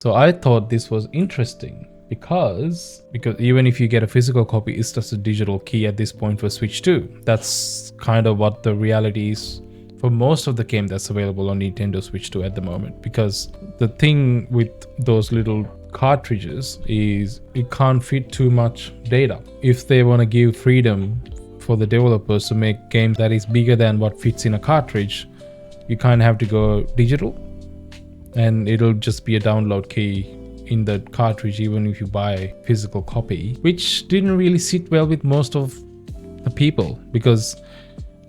So I thought this was interesting because even if you get a physical copy, it's just a digital key at this point for Switch 2. That's kind of what the reality is for most of the game that's available on Nintendo Switch 2 at the moment. Because the thing with those little cartridges is it can't fit too much data. If they want to give freedom for the developers to make games that is bigger than what fits in a cartridge, you kind of have to go digital, and it'll just be a download key in the cartridge even if you buy a physical copy, which didn't really sit well with most of the people. Because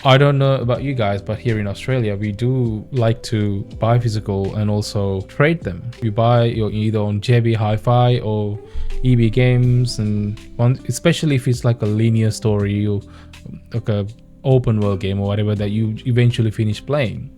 I don't know about you guys, but here in Australia we do like to buy physical and also trade them. You buy either on JB Hi-Fi or EB Games, and especially if it's like a linear story or like a open world game or whatever that you eventually finish playing.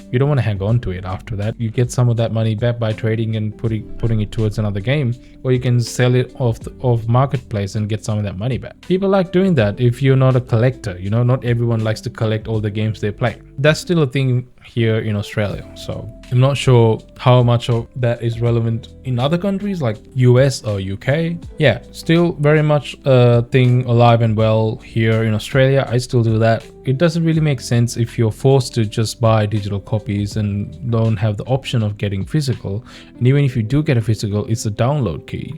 You don't want to hang on to it after that. You get some of that money back by trading and putting it towards another game, or you can sell it off marketplace and get some of that money back. People like doing that if you're not a collector. You know, not everyone likes to collect all the games they play. That's still a thing here in Australia. So I'm not sure how much of that is relevant in other countries like US or UK. Yeah, still very much a thing alive and well here in Australia. I still do that. It doesn't really make sense if you're forced to just buy digital copies and don't have the option of getting physical. And even if you do get a physical, it's a download key,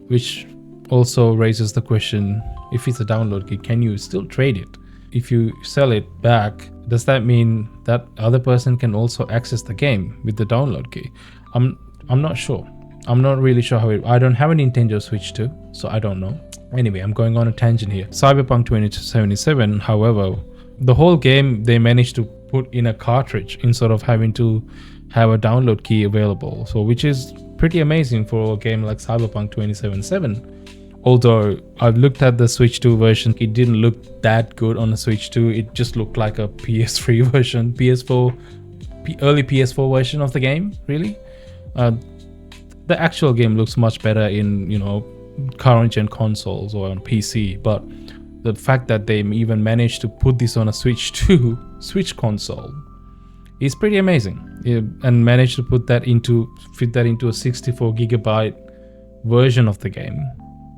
which also raises the question, if it's a download key, can you still trade it? If you sell it back, does that mean that other person can also access the game with the download key? I'm not sure. I'm not really sure how I don't have a Nintendo Switch 2, so I don't know. Anyway, I'm going on a tangent here. Cyberpunk 2077, however, the whole game they managed to put in a cartridge instead of having to have a download key available, so which is pretty amazing for a game like Cyberpunk 2077. Although I've looked at the Switch 2 version, it didn't look that good on the Switch 2. It just looked like a PS3 version, early PS4 version of the game, really. The actual game looks much better in, current gen consoles or on PC, but the fact that they even managed to put this on a Switch 2 Switch console is pretty amazing. And managed to fit that into a 64 gigabyte version of the game.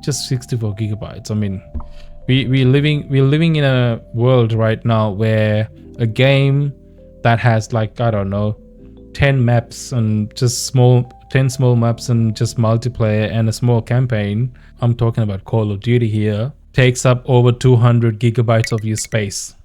Just 64 gigabytes. I mean, we're living in a world right now where a game that has like, I don't know, 10 maps and just 10 small maps and just multiplayer and a small campaign, I'm talking about Call of Duty here, takes up over 200 gigabytes of your space.